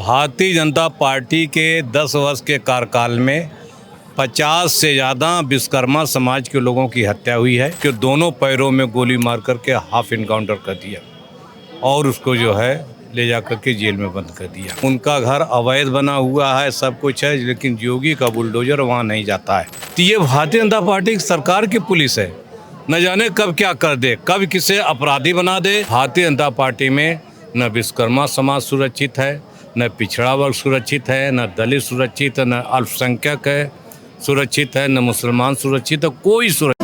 Bharatiya Janata party के 10 वर्ष के कार्यकाल में 50 से ज़्यादा विश्वकर्मा समाज के लोगों की हत्या हुई है कि दोनों पैरों में गोली मार करके हाफ इनकाउंटर कर दिया और उसको जो है ले जा करके जेल में बंद कर दिया। उनका घर अवैध बना हुआ है, सब कुछ है, लेकिन योगी का बुलडोजर वहाँ नहीं जाता है। तो ये भारतीय जनता पार्टी की सरकार की पुलिस है, न जाने कब क्या कर दे, कब किसे अपराधी बना दे। भारतीय जनता पार्टी में न विश्वकर्मा समाज सुरक्षित है, न पिछड़ा वर्ग सुरक्षित है, न दलित सुरक्षित है, न अल्पसंख्यक है सुरक्षित है, न मुसलमान सुरक्षित है, कोई सुरक्षित।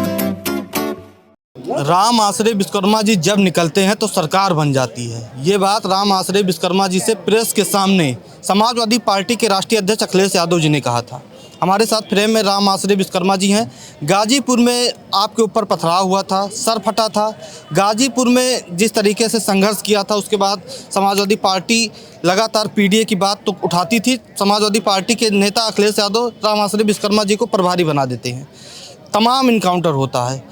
राम आश्रय विश्वकर्मा जी जब निकलते हैं तो सरकार बन जाती है। ये बात राम आश्रय विश्वकर्मा जी से प्रेस के सामने समाजवादी पार्टी के राष्ट्रीय अध्यक्ष अखिलेश यादव जी ने कहा था। हमारे साथ फ्रेम में राम आश्रय विश्वकर्मा जी हैं। गाजीपुर में आपके ऊपर पथराव हुआ था, सर फटा था। गाजीपुर में जिस तरीके से संघर्ष किया था, उसके बाद समाजवादी पार्टी लगातार पीडीए की बात तो उठाती थी। समाजवादी पार्टी के नेता अखिलेश यादव राम आश्रय विश्वकर्मा जी को प्रभारी बना देते हैं। तमाम इनकाउंटर होता है,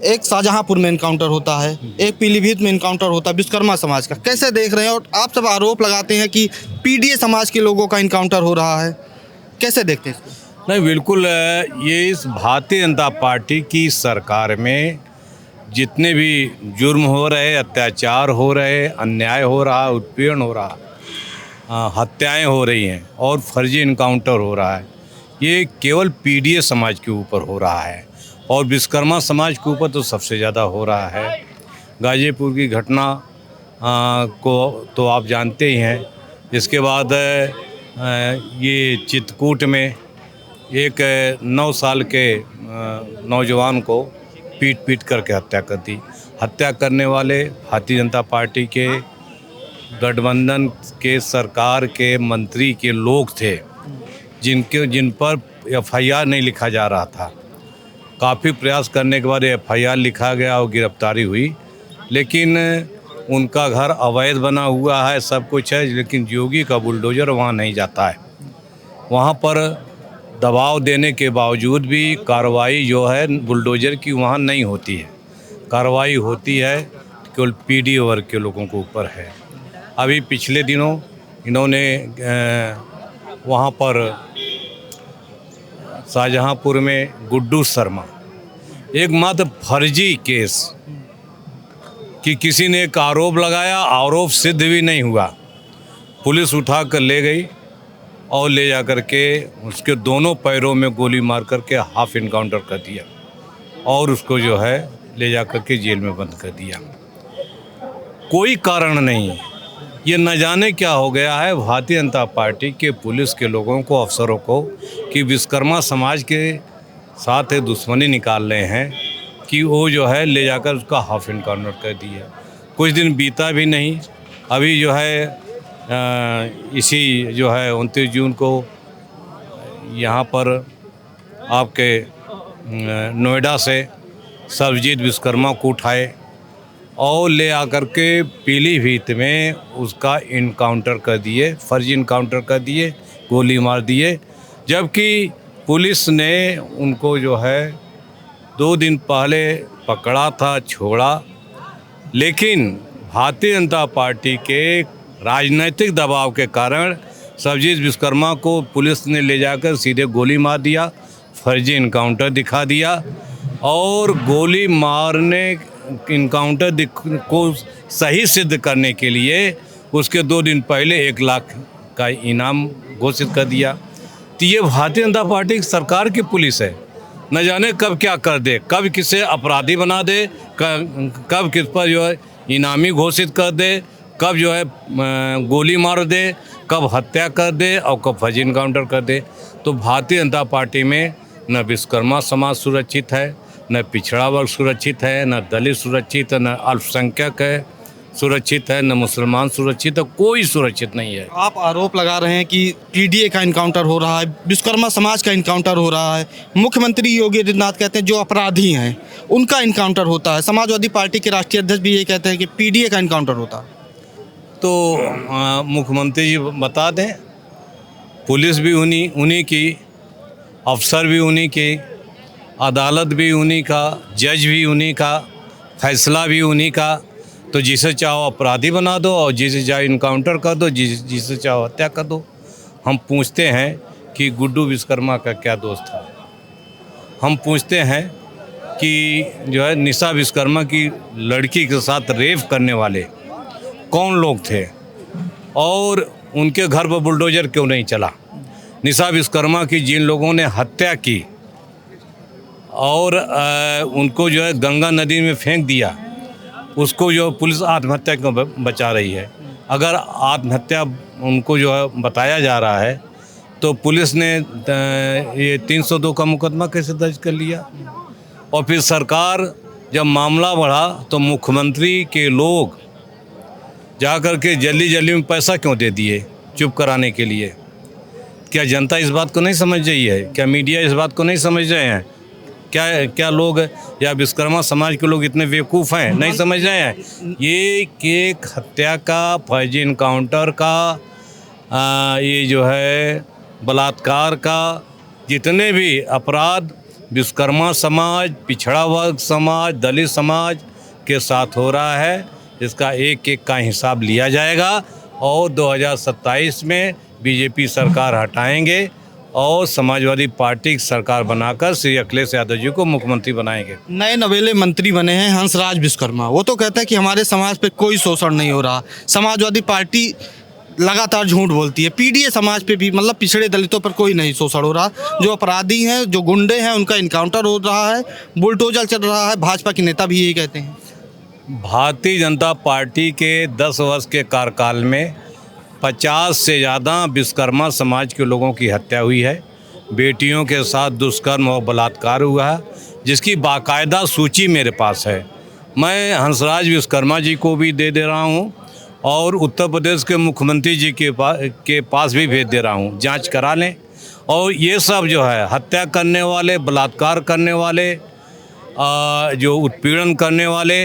एक शाहजहांपुर में इनकाउंटर होता है, एक पीलीभीत में इनकाउंटर होता है विश्वकर्मा समाज का। कैसे देख रहे हैं? और आप सब आरोप लगाते हैं कि पीडीए समाज के लोगों का इनकाउंटर हो रहा है, कैसे देखते हैं इसको? नहीं, बिल्कुल ये इस भारतीय जनता पार्टी की सरकार में जितने भी जुर्म हो रहे, अत्याचार हो रहे, अन्याय हो रहा, उत्पीड़न हो रहा, हत्याएं हो रही हैं और फर्जी इनकाउंटर हो रहा है, ये केवल पीडीए समाज के ऊपर हो रहा है और विश्वकर्मा समाज के ऊपर तो सबसे ज़्यादा हो रहा है। गाजीपुर की घटना को तो आप जानते ही हैं। इसके बाद ये चित्रकूट में एक 9 साल के नौजवान को पीट करके हत्या कर दी। हत्या करने वाले भारतीय जनता पार्टी के गठबंधन के सरकार के मंत्री के लोग थे, जिन पर एफआईआर नहीं लिखा जा रहा था। काफ़ी प्रयास करने के बाद एफआईआर लिखा गया और गिरफ्तारी हुई, लेकिन उनका घर अवैध बना हुआ है, सब कुछ है, लेकिन योगी का बुलडोजर वहाँ नहीं जाता है। वहाँ पर दबाव देने के बावजूद भी कार्रवाई जो है बुलडोजर की वहाँ नहीं होती है। कार्रवाई होती है केवल पीडीए वर्ग के लोगों के ऊपर है। अभी पिछले दिनों इन्होंने वहाँ पर शाहजहांपुर में गुड्डू शर्मा, एकमात्र फर्जी केस कि किसी ने एक आरोप लगाया, आरोप सिद्ध भी नहीं हुआ, पुलिस उठा कर ले गई और ले जा कर के उसके दोनों पैरों में गोली मार करके हाफ इनकाउंटर कर दिया और उसको जो है ले जा कर के जेल में बंद कर दिया। कोई कारण नहीं, ये न जाने क्या हो गया है भारतीय जनता पार्टी के पुलिस के लोगों को, अफसरों को, कि विश्वकर्मा समाज के साथ दुश्मनी निकाल रहे हैं कि वो जो है ले जाकर उसका हाफ इनकाउंटर कर दिया। कुछ दिन बीता भी नहीं, अभी जो है इसी जो है 29 जून को यहाँ पर आपके नोएडा से सर्वजीत विश्वकर्मा को उठाए और ले आकर के पीलीभीत में उसका इनकाउंटर कर दिए, फर्जी इनकाउंटर कर दिए, गोली मार दिए। जबकि पुलिस ने उनको जो है 2 दिन पहले पकड़ा था, छोड़ा, लेकिन भारतीय जनता पार्टी के राजनीतिक दबाव के कारण सर्वजीत विश्वकर्मा को पुलिस ने ले जाकर सीधे गोली मार दिया, फर्जी इनकाउंटर दिखा दिया और गोली मारने इनकाउंटर को सही सिद्ध करने के लिए उसके 2 दिन पहले 1 लाख का इनाम घोषित कर दिया। तो ये भारतीय जनता पार्टी की सरकार की पुलिस है, न जाने कब क्या कर दे, कब किसे अपराधी बना दे, कब किस पर जो है इनामी घोषित कर दे, कब जो है गोली मार दे, कब हत्या कर दे और कब फर्जी इनकाउंटर कर दे। तो भारतीय जनता पार्टी में न विश्वकर्मा समाज सुरक्षित है, न पिछड़ा वर्ग सुरक्षित है, न दलित सुरक्षित है, न अल्पसंख्यक है सुरक्षित है, न मुसलमान सुरक्षित है, कोई सुरक्षित नहीं है। आप आरोप लगा रहे हैं कि पीडीए का इनकाउंटर हो रहा है, विश्वकर्मा समाज का इनकाउंटर हो रहा है। मुख्यमंत्री योगी आदित्यनाथ कहते हैं जो अपराधी हैं उनका इनकाउंटर होता है। समाजवादी पार्टी के राष्ट्रीय अध्यक्ष भी ये कहते हैं कि पीडीए का इनकाउंटर होता है। तो मुख्यमंत्री जी बता दें, पुलिस भी उन्हीं की, अफसर भी उन्हीं के, अदालत भी उन्हीं का, जज भी उन्हीं का, फैसला भी उन्हीं का, तो जिसे चाहो अपराधी बना दो और जिसे चाहो इनकाउंटर कर दो, जिसे चाहो हत्या कर दो। हम पूछते हैं कि गुड्डू विश्वकर्मा का क्या दोष था। हम पूछते हैं कि जो है निशा विश्वकर्मा की लड़की के साथ रेप करने वाले कौन लोग थे और उनके घर पर बुलडोजर क्यों नहीं चला। निशा विश्वकर्मा की जिन लोगों ने हत्या की और उनको जो है गंगा नदी में फेंक दिया, उसको जो पुलिस आत्महत्या क्यों बचा रही है। अगर आत्महत्या उनको जो है बताया जा रहा है तो पुलिस ने ये 302 का मुकदमा कैसे दर्ज कर लिया। और फिर सरकार जब मामला बढ़ा तो मुख्यमंत्री के लोग जा कर के जल्दी जल्दी में पैसा क्यों दे दिए चुप कराने के लिए। क्या जनता इस बात को नहीं समझ रही है? क्या मीडिया इस बात को नहीं समझ रहे हैं? क्या लोग या विश्वकर्मा समाज के लोग इतने बेवकूफ़ हैं, नहीं समझ रहे हैं? ये केक हत्या का, फर्जी इनकाउंटर का, ये जो है बलात्कार का, जितने भी अपराध विश्वकर्मा समाज, पिछड़ा वर्ग समाज, दलित समाज के साथ हो रहा है, इसका एक एक का हिसाब लिया जाएगा। और 2027 में बीजेपी सरकार हटाएंगे और समाजवादी पार्टी की सरकार बनाकर श्री अखिलेश यादव जी को मुख्यमंत्री बनाएंगे। नए नवेले मंत्री बने हैं हंसराज विश्वकर्मा, वो तो कहते हैं कि हमारे समाज पे कोई शोषण नहीं हो रहा। समाजवादी पार्टी लगातार झूठ बोलती है। पीडीए समाज पे भी, मतलब पिछड़े दलितों पर कोई नहीं शोषण हो रहा। जो अपराधी हैं, जो गुंडे हैं, उनका इनकाउंटर हो रहा है, बुलडोजर चल रहा है। भाजपा के नेता भी यही कहते हैं। भारतीय जनता पार्टी के 10 वर्ष के कार्यकाल में 50 से ज़्यादा विश्वकर्मा समाज के लोगों की हत्या हुई है। बेटियों के साथ दुष्कर्म और बलात्कार हुआ है, जिसकी बाकायदा सूची मेरे पास है। मैं हंसराज विश्वकर्मा जी को भी दे रहा हूँ और उत्तर प्रदेश के मुख्यमंत्री जी के पास भी भेज दे रहा हूँ, जांच करा लें। और ये सब जो है हत्या करने वाले, बलात्कार करने वाले, जो उत्पीड़न करने वाले,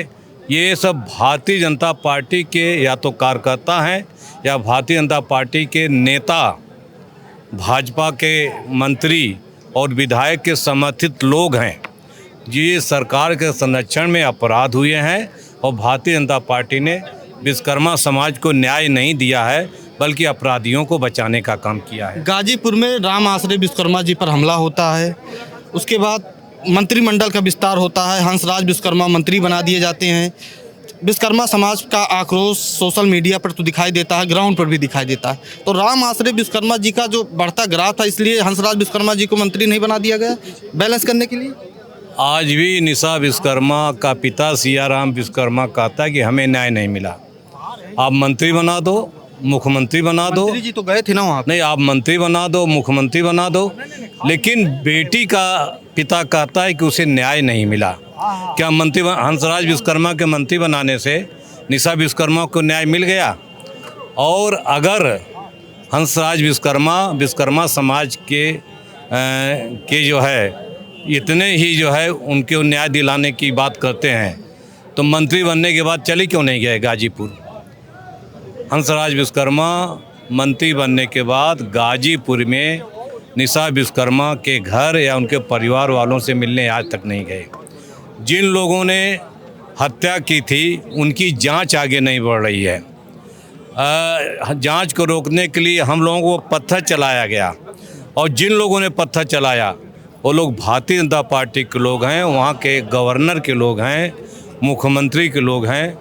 ये सब भारतीय जनता पार्टी के या तो कार्यकर्ता हैं या भारतीय जनता पार्टी के नेता, भाजपा के मंत्री और विधायक के समर्थित लोग हैं। ये सरकार के संरक्षण में अपराध हुए हैं और भारतीय जनता पार्टी ने विश्वकर्मा समाज को न्याय नहीं दिया है, बल्कि अपराधियों को बचाने का काम किया है। गाजीपुर में राम आश्रय विश्वकर्मा जी पर हमला होता है, उसके बाद मंत्रिमंडल का विस्तार होता है, हंसराज विश्वकर्मा मंत्री बना दिए जाते हैं। विश्वकर्मा समाज का आक्रोश सोशल मीडिया पर तो दिखाई देता है, ग्राउंड पर भी दिखाई देता है। तो राम आश्रय विश्वकर्मा जी का जो बढ़ता ग्राफ था, इसलिए हंसराज विश्वकर्मा जी को मंत्री नहीं बना दिया गया बैलेंस करने के लिए। आज भी निशा विश्वकर्मा का पिता सियाराम विश्वकर्मा कहता है कि हमें न्याय नहीं मिला। आप मंत्री बना दो, मुख्यमंत्री बना दो। मंत्री जी तो गए थे ना वहाँ। नहीं, आप मंत्री बना दो, मुख्यमंत्री बना दो, लेकिन बेटी का पिता कहता है कि उसे न्याय नहीं मिला। क्या मंत्री हंसराज विश्वकर्मा के मंत्री बनाने से निशा विश्वकर्मा को न्याय मिल गया? और अगर हंसराज विश्वकर्मा समाज के जो है इतने ही जो है उनके न्याय दिलाने की बात करते हैं, तो मंत्री बनने के बाद चले क्यों नहीं गए गाजीपुर? हंसराज विश्वकर्मा मंत्री बनने के बाद गाजीपुर में निशा विश्वकर्मा के घर या उनके परिवार वालों से मिलने आज तक नहीं गए। जिन लोगों ने हत्या की थी उनकी जांच आगे नहीं बढ़ रही है। जांच को रोकने के लिए हम लोगों को पत्थर चलाया गया, और जिन लोगों ने पत्थर चलाया वो लोग भारतीय जनता पार्टी के लोग हैं, वहाँ के गवर्नर के लोग हैं, मुख्यमंत्री के लोग हैं।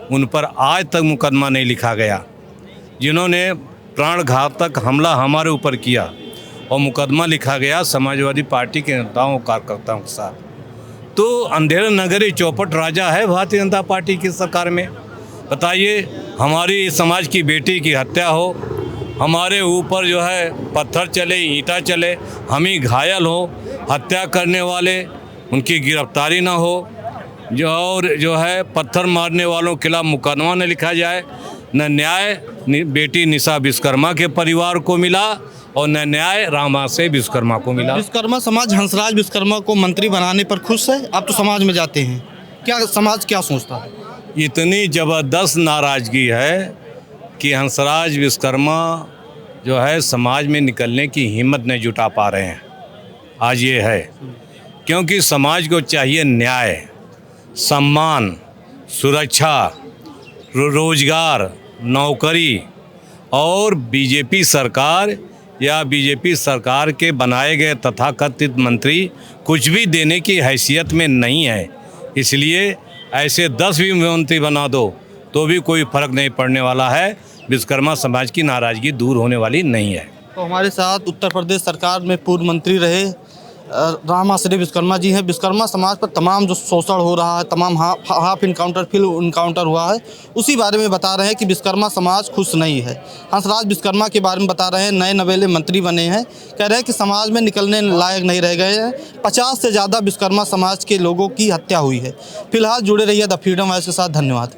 उन पर आज तक मुकदमा नहीं लिखा गया। जिन्होंने प्राणघातक हमला हमारे ऊपर किया और मुकदमा लिखा गया समाजवादी पार्टी के नेताओं कार्यकर्ताओं के साथ। तो अंधेरा नगरी चौपट राजा है भारतीय जनता पार्टी की सरकार में। बताइए, हमारी समाज की बेटी की हत्या हो, हमारे ऊपर जो है पत्थर चले, ईंटा चले, हम ही घायल हो, हत्या करने वाले उनकी गिरफ्तारी ना हो, जो है पत्थर मारने वालों के खिलाफ मुकदमा न लिखा जाए। न न्याय बेटी निशा विश्वकर्मा के परिवार को मिला और न न्याय राम आश्रय विश्वकर्मा को मिला। विश्वकर्मा समाज हंसराज विश्वकर्मा को मंत्री बनाने पर खुश है। आप तो समाज में जाते हैं, क्या समाज क्या सोचता है? इतनी ज़बरदस्त नाराज़गी है कि हंसराज विश्वकर्मा जो है समाज में निकलने की हिम्मत नहीं जुटा पा रहे हैं। आज ये है क्योंकि समाज को चाहिए न्याय, सम्मान, सुरक्षा रोजगार, नौकरी और बीजेपी सरकार या बीजेपी सरकार के बनाए गए तथाकथित मंत्री कुछ भी देने की हैसियत में नहीं है। इसलिए ऐसे 10 भी मंत्री बना दो तो भी कोई फर्क नहीं पड़ने वाला है। विश्वकर्मा समाज की नाराज़गी दूर होने वाली नहीं है। तो हमारे साथ उत्तर प्रदेश सरकार में पूर्व मंत्री रहे राम आश्रय विश्वकर्मा जी हैं। विश्वकर्मा समाज पर तमाम जो शोषण हो रहा है, तमाम हाफ इनकाउंटर फिल इनकाउंटर हुआ है, उसी बारे में बता रहे हैं कि विश्वकर्मा समाज खुश नहीं है। हंसराज विश्वकर्मा के बारे में बता रहे हैं, नए नवेले मंत्री बने हैं, कह रहे हैं कि समाज में निकलने लायक नहीं रह गए हैं। 50 से ज़्यादा विश्वकर्मा समाज के लोगों की हत्या हुई है। फिलहाल जुड़े रहिए द फ्रीडम वॉइस के साथ। धन्यवाद।